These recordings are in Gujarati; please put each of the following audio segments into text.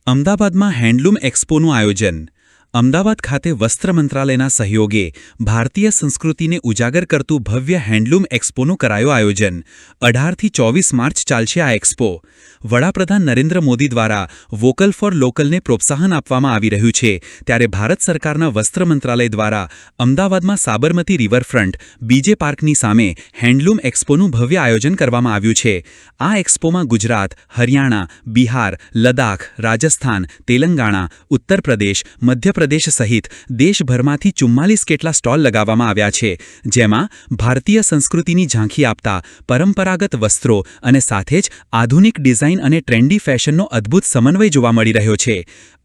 અમદાવાદમાં હેન્ડલૂમ એક્સપોનું આયોજન. અમદાવાદ ખાતે વસ્ત્ર મંત્રાલયના સહયોગે ભારતીય સંસ્કૃતિને ઉજાગર કરતું ભવ્ય હેન્ડલૂમ એક્સપોનું કરાયું આયોજન. 18થી 24 માર્ચ ચાલશે આ એક્સપો. વડાપ્રધાન નરેન્દ્ર મોદી દ્વારા વોકલ ફોર લોકલને પ્રોત્સાહન આપવામાં આવી રહ્યું છે, ત્યારે ભારત સરકારના વસ્ત્ર મંત્રાલય દ્વારા અમદાવાદમાં સાબરમતી રિવરફ્રન્ટ બીજે પાર્કની સામે હેન્ડલૂમ એક્સપોનું ભવ્ય આયોજન કરવામાં આવ્યું છે. આ એક્સપોમાં ગુજરાત, હરિયાણા, બિહાર, લદ્દાખ, રાજસ્થાન, તેલંગાણા, ઉત્તર પ્રદેશ, મધ્યપ્રદેશ સહિત દેશભરમાંથી 44 જેટલા સ્ટોલ લગાવવામાં આવ્યા છે, જેમાં ભારતીય સંસ્કૃતિની ઝાંખી આપતા પરંપરાગત વસ્ત્રો અને સાથે જ આધુનિક ડિઝાઇન અને ટ્રેન્ડી ફેશનનો અદ્ભુત સમન્વય જોવા મળી રહ્યો છે.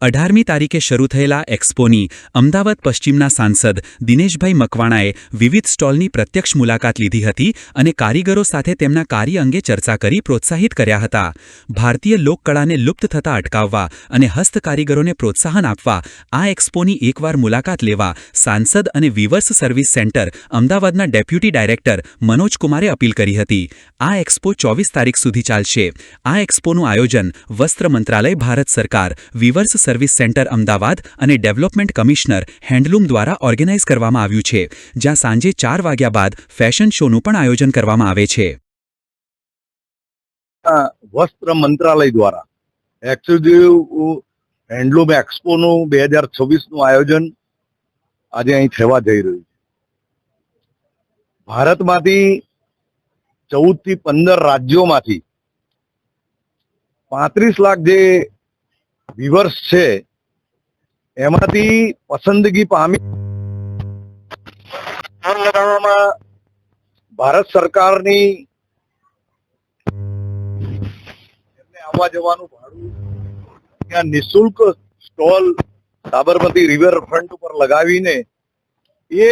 18મી તારીખે શરૂ થયેલા એક્સપોની અમદાવાદ પશ્ચિમના સાંસદ દિનેશભાઈ મકવાણાએ વિવિધ સ્ટોલની પ્રત્યક્ષ મુલાકાત લીધી હતી અને કારીગરો સાથે તેમના કાર્ય અંગે ચર્ચા કરી પ્રોત્સાહિત કર્યા હતા. ભારતીય લોકકળાને લુપ્ત થતા અટકાવવા અને હસ્તકારીગરોને પ્રોત્સાહન આપવા આ એક્સપોની એકવાર મુલાકાત લેવા સાંસદ અને વીવર્સ સર્વિસ સેન્ટર અમદાવાદના ડેપ્યુટી ડાયરેક્ટર મનોજ કુમારે અપીલ કરી હતી. આ એક્સપો 24 તારીખ સુધી ચાલશે. આ એક્સપોનું આયોજન વસ્ત્ર મંત્રાલય, ભારત સરકાર, વીવર્સ સર્વિસ સેન્ટર અમદાવાદ અને ડેવલપમેન્ટ કમિશનર હેન્ડલૂમ દ્વારા ઓર્ગેનાઇઝ કરવામાં આવ્યું છે, જ્યાં સાંજે 4 વાગ્યા બાદ ફેશન શોનું પણ આયોજન કરવામાં આવે છે. વસ્ત્ર મંત્રાલય દ્વારા એક્સક્લુઝિવ હેન્ડલૂમ એક્સપોનું 2026નું આયોજન આજે અહીં થવા જઈ રહ્યું છે. ભારતમાંથી 14 થી 15 રાજ્યોમાંથી 35 લાખ જે વ્યુઅર્સ છે એમાંથી પસંદગી પામી લગાવવામાં ભારત સરકારની આવવા જવાનું ભાડું ત્યાં નિઃશુલ્ક સ્ટોલ સાબરમતી રિવરફ્રન્ટ ઉપર લગાવીને એ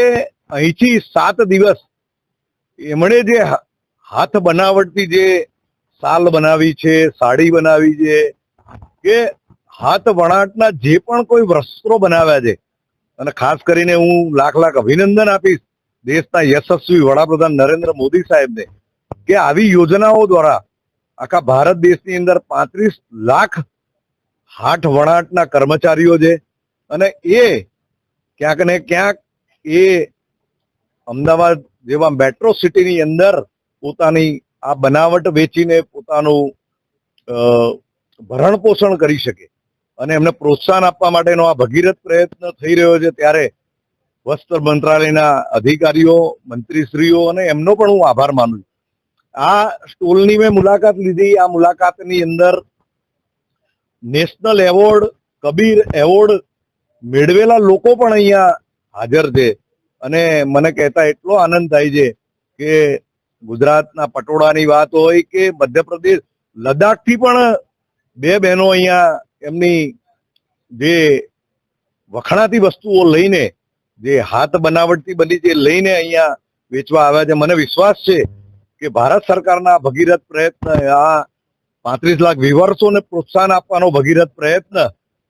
અહીંથી 7 દિવસ એમણે જે હાથ બનાવટથી જે શાલ બનાવી છે, સાડી બનાવી છે, કે હાથ વણાટના જે પણ કોઈ વસ્ત્રો બનાવ્યા છે, અને ખાસ કરીને હું લાખ અભિનંદન આપીશ દેશના યશસ્વી વડાપ્રધાન નરેન્દ્ર મોદી સાહેબને કે આવી યોજનાઓ દ્વારા આખા ભારત દેશની અંદર 35 લાખ હાથ વણાટના કર્મચારીઓ છે, અને એ ક્યાંક ને ક્યાંક એ અમદાવાદ જેવા મેટ્રો સિટીની અંદર પોતાની આ બનાવટ વેચીને પોતાનું ભરણ પોષણ કરી શકે અને એમને પ્રોત્સાહન આપવા માટેનો આ ભગીરથ પ્રયત્ન થઈ રહ્યો છે. ત્યારે વસ્ત્ર મંત્રાલયના અધિકારીઓ, મંત્રીશ્રીઓ અને એમનો પણ હું આભાર માનું છું. આ સ્ટોલની મેં મુલાકાત લીધી. આ મુલાકાતની અંદર નેશનલ એવોર્ડ, કબીર એવોર્ડ મેળવેલા લોકો પણ અહીંયા હાજર છે, અને મને કહેતા એટલો આનંદ થાય છે કે ગુજરાતના પટોળાની વાત હોય કે મધ્યપ્રદેશ, લદ્દાખથી પણ 2 બહેનો અહીંયા એમની જે વખણાતી વસ્તુઓ લઈને, જે હાથ બનાવટથી બની જે લઈને અહીંયા વેચવા આવ્યા છે. મને વિશ્વાસ છે કે ભારત સરકારના ભગીરથ પ્રયત્ન, આ 35 લાખ વ્યુઅર્સોને પ્રોત્સાહન આપવાનો ભગીરથ પ્રયત્ન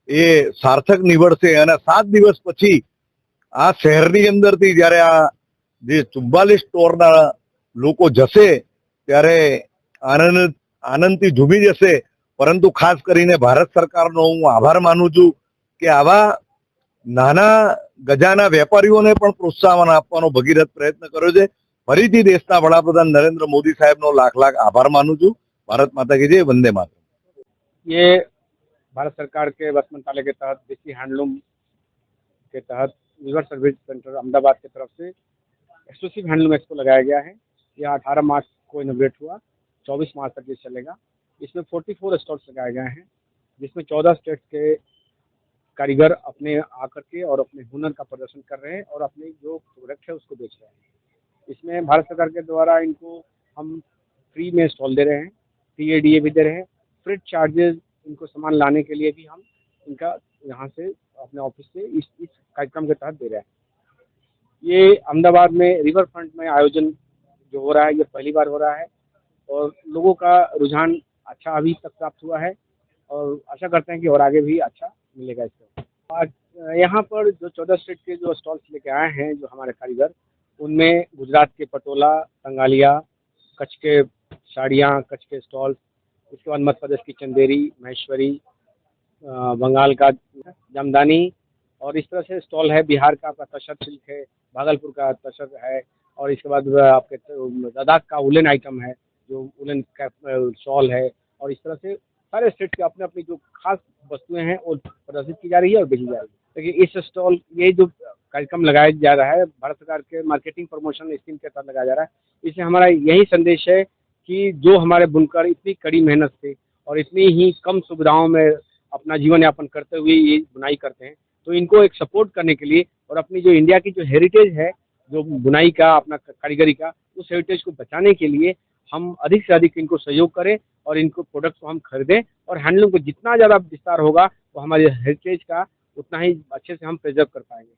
એ સાર્થક નીવડશે, અને 7 દિવસ પછી આ શહેરની અંદરથી જ્યારે આ જે 44 સ્ટોરના લોકો જશે ત્યારે આનંદથી ઝૂમી જશે. પરંતુ ખાસ કરીને ભારત સરકારનો હું આભાર માનું છું કે આવા નાના ગજાના વેપારીઓને પણ પ્રોત્સાહન આપવાનો ભગીરથ પ્રયત્ન કર્યો છે. ફરીથી દેશના વડાપ્રધાન નરેન્દ્ર મોદી સાહેબનો લાખ આભાર માનું છું. भारत माता की जय, वंदे मातरम. ये भारत सरकार के वस्त्र मंत्रालय के तहत देसी हैंडलूम के तहत वीवर सर्विस सेंटर अहमदाबाद की तरफ से एक्सक्लूसिव हैंडलूम एक्सपो लगाया गया है. यह 18 मार्च को इनोग्रेट हुआ, 24 मार्च तक ये चलेगा. इसमें 44 स्टॉल्स लगाए गए हैं, जिसमें 14 स्टेट्स के कारीगर अपने आकर के और अपने हुनर का प्रदर्शन कर रहे हैं और अपने जो प्रोडक्ट है उसको बेच रहे हैं. इसमें भारत सरकार के द्वारा इनको हम फ्री में स्टॉल दे रहे हैं, TADA भी दे रहे हैं. फ्रिट चार्जेस इनको सामान लाने के लिए भी हम इनका यहाँ से अपने ऑफिस से इस कार्यक्रम के तहत दे रहे हैं. ये अहमदाबाद में रिवर फ्रंट में आयोजन जो हो रहा है, ये पहली बार हो रहा है और लोगों का रुझान अच्छा अभी तक प्राप्त हुआ है और आशा करते हैं कि और आगे भी अच्छा मिलेगा इससे. आज यहाँ पर जो 14 स्टेट के जो स्टॉल्स लेके आए हैं जो हमारे कारीगर, उनमें गुजरात के पटोला, तंगालिया, कच्छ के साड़ियाँ, कच्छ के स्टॉल, उसके बाद मध्य प्रदेश की चंदेरी, महेश्वरी, बंगाल का जामदानी, और इस तरह से स्टॉल है। बिहार का आपका तसर सिल्क है, भागलपुर का तसर है, और इसके बाद आपके लद्दाख का वुलन आइटम है, जो वुलन का शॉल है। और इस तरह से सारे स्टेट के अपने अपनी जो खास वस्तुएं हैं वो प्रदर्शित की जा रही है और बेची जा रही है। लेकिन इस स्टॉल, ये जो कार्यक्रम लगाया जा रहा है, भारत सरकार के मार्केटिंग प्रमोशन स्कीम के तहत लगाया जा रहा है। इससे हमारा यही संदेश है कि जो हमारे बुनकर इतनी कड़ी मेहनत से और इतनी ही कम सुविधाओं में अपना जीवन यापन करते हुए ये बुनाई करते हैं, तो इनको एक सपोर्ट करने के लिए और अपनी जो इंडिया की जो हेरिटेज है, जो बुनाई का, अपना कारीगरी का, उस हेरिटेज को बचाने के लिए हम अधिक से अधिक इनको सहयोग करें और इनको प्रोडक्ट को हम खरीदें। और हैंडलूम को जितना ज़्यादा विस्तार होगा, तो हमारे हेरिटेज का उतना ही अच्छे से हम प्रिजर्व कर पाएंगे।